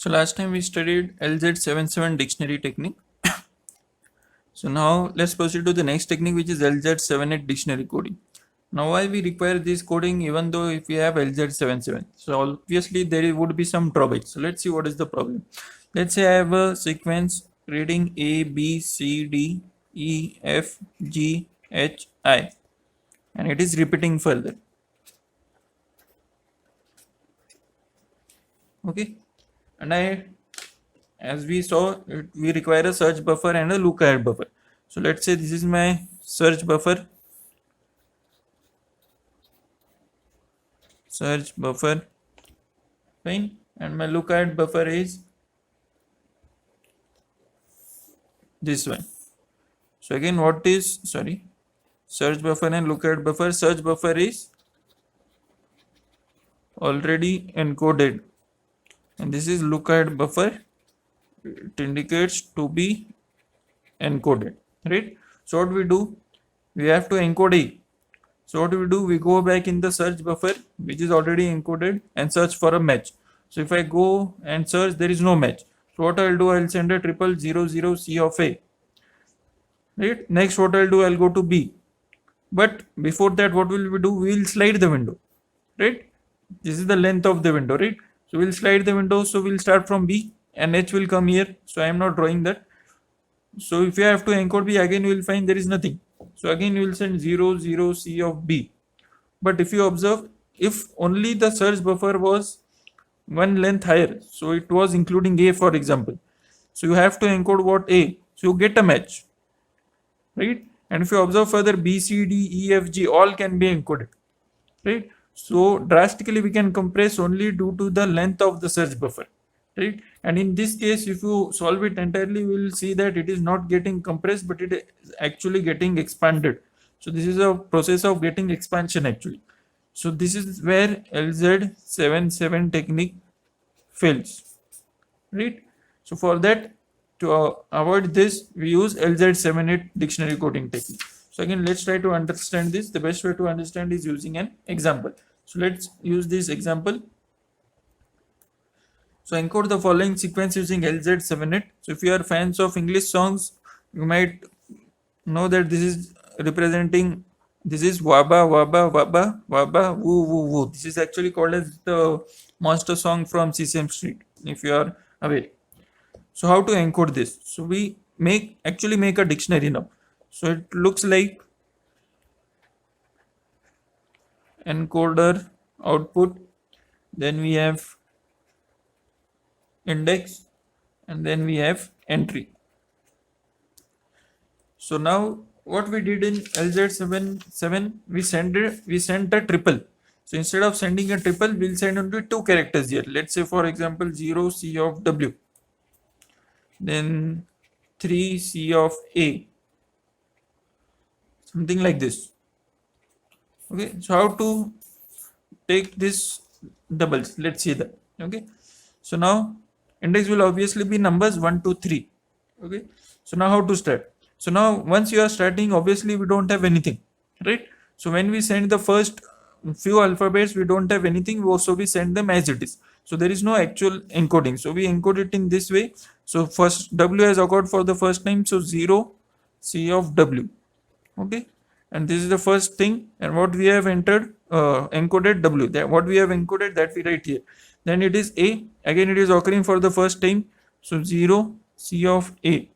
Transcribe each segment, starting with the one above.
So last time we studied LZ77 dictionary technique. So now let's proceed to the next technique, which is LZ78 dictionary coding. Now why we require this coding even though if we have LZ77? So obviously there would be some drawbacks. So let's see what is the problem. Let's say I have a sequence reading A, B, C, D, E, F, G, H, I, and it is repeating further. Okay, and as we saw, we require a search buffer and a look ahead buffer. So let's say this is my search buffer, fine, and my look ahead buffer is this one. So again, what is search buffer and look ahead buffer? Search buffer is already encoded, and this is look ahead buffer. It indicates to be encoded, right? So what we do, we have to encode A. So what we do, we go back in the search buffer which is already encoded and search for a match. So if I go and search, there is no match. So what I'll do, I'll send a 0000 C of A, right? Next what I'll do, I'll go to B, but before that what will we do, we will slide the window, right? This is the length of the window, right? So we'll slide the window. So we'll start from B and H will come here. So I am not drawing that. So if you have to encode B, again you will find there is nothing. So again you will send 00 C of B. But if you observe, if only the search buffer was one length higher, so it was including A, for example, so you have to encode what? A. So you get a match, right? And if you observe further, B, C, D, E, F, G all can be encoded, right? So drastically we can compress only due to the length of the search buffer, right? And in this case, if you solve it entirely, we will see that it is not getting compressed, but it is actually getting expanded. So this is a process of getting expansion actually. So this is where LZ77 technique fails, right? So for that, to avoid this, we use LZ78 dictionary coding technique. So again, let's try to understand this. The best way to understand is using an example. So let's use this example. So encode the following sequence using LZ78. So if you are fans of English songs, you might know that this is representing, this is waba, waba, waba, waba, woo, woo, woo. This is actually called as the monster song from Sesame Street, if you are aware. So how to encode this? So we actually make a dictionary now. So it looks like encoder output, then we have index, and then we have entry. So now what we did in LZ77, we sent a triple. So instead of sending a triple, we'll send only two characters here. Let's say for example 0 C of W, then 3 C of A, something like this. Okay, so how to take this doubles? Let's see that. Okay, so now index will obviously be numbers 1, 2, 3. Okay, so now how to start? So now once you are starting, obviously we don't have anything, right? So when we send the first few alphabets, we don't have anything, so we send them as it is. So there is no actual encoding, so we encode it in this way. So first W has occurred for the first time, so 0 C of W. Okay, and this is the first thing, and what we have entered, encoded W, that what we have encoded, that we write here. Then it is A, again it is occurring for the first time, so 0 C of A,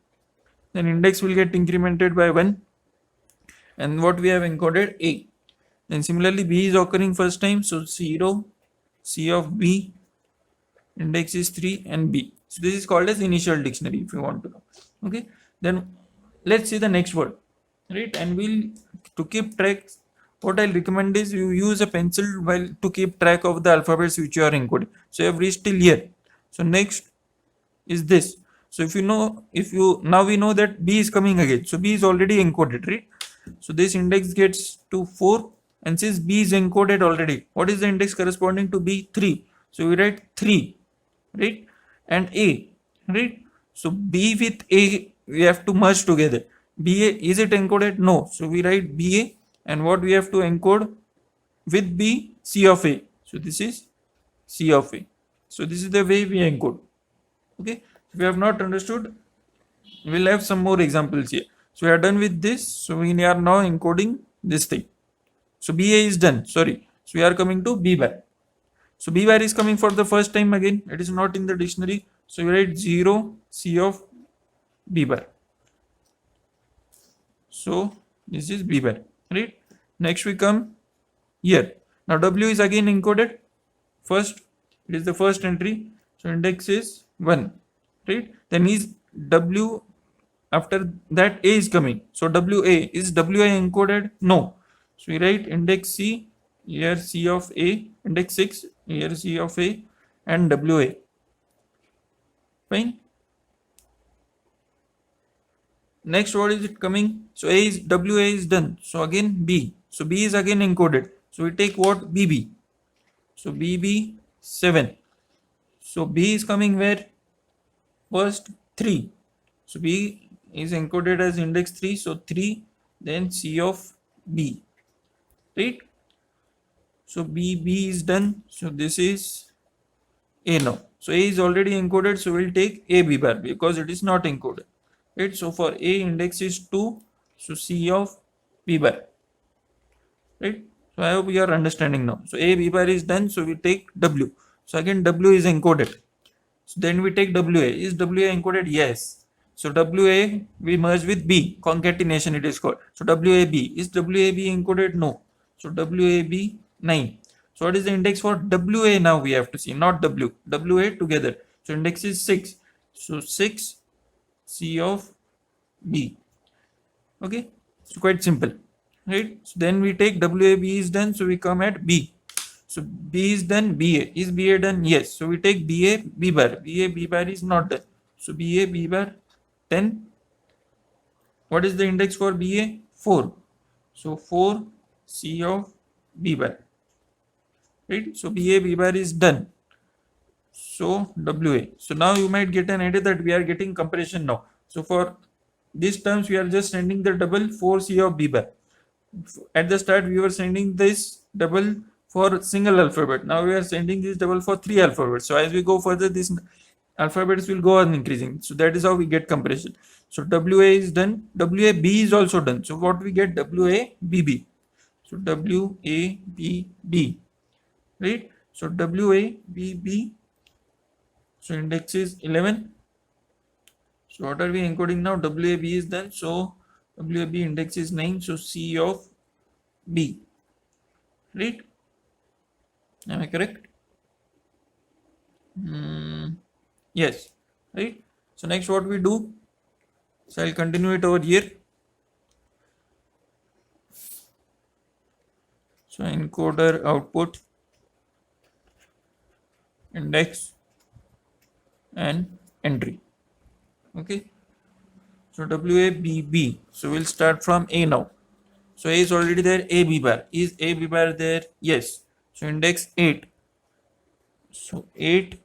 then index will get incremented by 1, and what we have encoded A. Then similarly B is occurring first time, so 0 C of B, index is 3, and B. So this is called as initial dictionary, if you want to know. Okay, then let's see the next word, right? And to keep track, what I'll recommend is you use a pencil while to keep track of the alphabets which you are encoding. So you have reached till here. So next is this. So now we know that B is coming again. So B is already encoded, right? So this index gets to 4, and since B is encoded already, what is the index corresponding to B? 3. So we write 3, right? And A, right? So B with A, we have to merge together. BA, is it encoded? No. So we write BA, and what we have to encode with B? C of A. So this is C of A. So this is the way we encode. Okay, if you have not understood, we'll have some more examples here. So we are done with this. So we are now encoding this thing. So BA is done. Sorry. So we are coming to B bar. So B bar is coming for the first time again. It is not in the dictionary. So you write 0 C of B bar. So this is B bar. Right. Next we come here. Now W is again encoded. First, it is the first entry. So index is 1. Right. Then is W. After that A is coming. So WA, is WA encoded? No. So we write index C, here C of A, index 6, here C of A, and WA. Fine. Next, what is it coming? So A is WA is done. So again B. So B is again encoded. So we take what? BB. So BB 7. So B is coming where? First 3. So B is encoded as index 3. So 3, then C of B. Right? So B is done. So this is A now. So A is already encoded. So we'll take A B bar because it is not encoded. Right? So for A index is 2. So C of B bar. Right? So I hope you are understanding now. So A B bar is done. So we take W. So again W is encoded. So then we take WA. Is WA encoded? Yes. So WA we merge with B. Concatenation it is called. So WAB. Is WAB encoded? No. So WAB 9. So what is the index for WA now we have to see, not W. WA together. So index is 6. So 6 C of B. Okay. So quite simple. Right. So then we take WAB is done. So we come at B. So B is done. BA. Is BA done? Yes. So we take BA B bar. BA B bar is not done. So BA B bar 10. What is the index for BA? 4. So 4 C of B bar. Right? So BA B bar is done. So WA. So now you might get an idea that we are getting comparison now. So for these terms we are just sending the double 4 C of B bar. At the start we were sending this double for single alphabet. Now we are sending this double for 3 alphabets. So as we go further, these alphabets will go on increasing. So that is how we get comparison. So WA is done. WAB is also done. So what we get? WABB. So WABB. Right? So WABB. So index is 11. So what are we encoding now? WAB is done. So WAB index is 9. So C of B. Right? Am I correct? Yes. Right? So next what we do? So I'll continue it over here. So encoder output, index and entry. Okay. So WABB. So we'll start from A now. So A is already there. A B bar. Is A B bar there? Yes. So index 8. So 8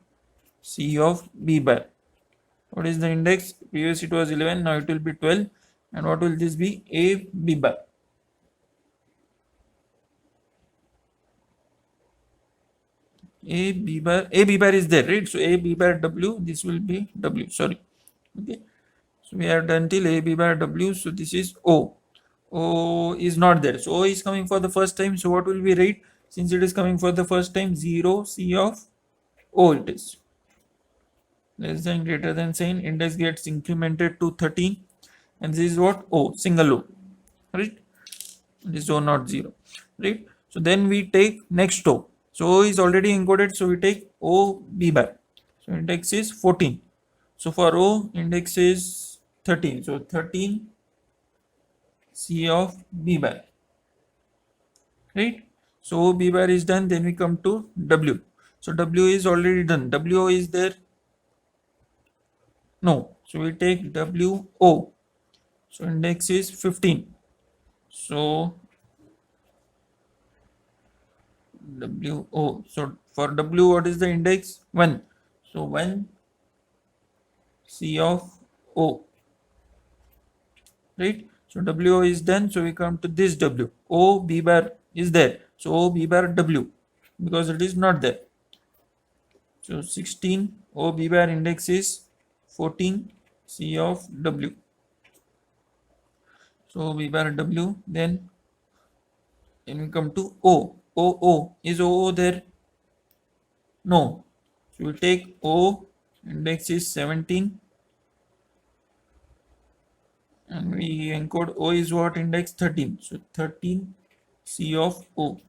C of B bar. What is the index? Previous it was 11. Now it will be 12. And what will this be? A B bar. A B bar is there, right? So A B bar W. This will be W. Sorry. Okay. So we have done till A B bar W. So this is O. O is not there. So O is coming for the first time. So what will we write? Since it is coming for the first time, 0 C of O it is. Less than greater than sign. Index gets incremented to 13. And this is what? O. Single O. Right? This is O not 0. Right? So then we take next O. So O is already encoded. So we take O B bar. So index is 14. So for O, index is 13. So 13 C of B bar. Right? So O B bar is done. Then we come to W. So W is already done. WO is there? No. So we take WO. So index is 15. So WO. So for W, what is the index? 1. So 1 C of O. Right? So WO is done. So we come to this W. O B bar is there. So O B bar W because it is not there. So 16 O B bar index is 14 C of W. So V bar W, then we come to O. O. Is O there? No. So we'll take O, index is 17, and we encode O is what? Index 13. So 13 C of O.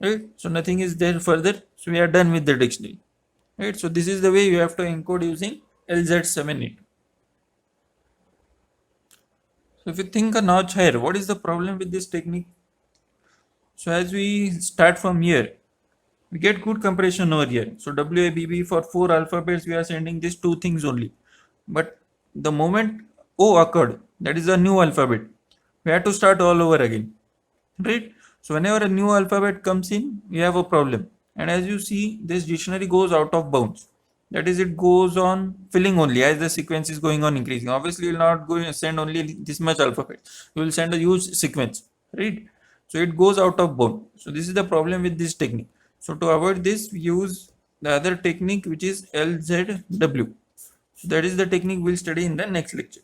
Right? So nothing is there further. So we are done with the dictionary. Right? So this is the way you have to encode using LZ78. So if you think a notch higher, what is the problem with this technique? So as we start from here, we get good compression over here. So WABB for 4 alphabets, we are sending these two things only. But the moment O occurred, that is a new alphabet, we have to start all over again. Right? So whenever a new alphabet comes in, we have a problem. And as you see, this dictionary goes out of bounds. That is, it goes on filling only as the sequence is going on increasing. Obviously, you will not go and send only this much alphabet. You will send a huge sequence, right? So it goes out of bound. So this is the problem with this technique. So to avoid this, we use the other technique, which is LZW. So that is the technique we'll study in the next lecture.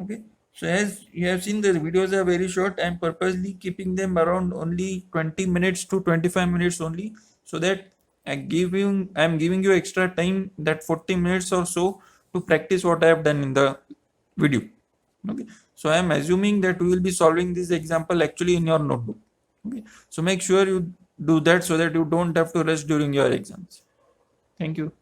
Okay. So as you have seen, the videos are very short. I am purposely keeping them around only 20 minutes to 25 minutes only, so that I am giving you extra time, that 40 minutes or so, to practice what I have done in the video. Okay. So I am assuming that we will be solving this example actually in your notebook. Okay. So make sure you do that so that you don't have to rush during your exams. Thank you.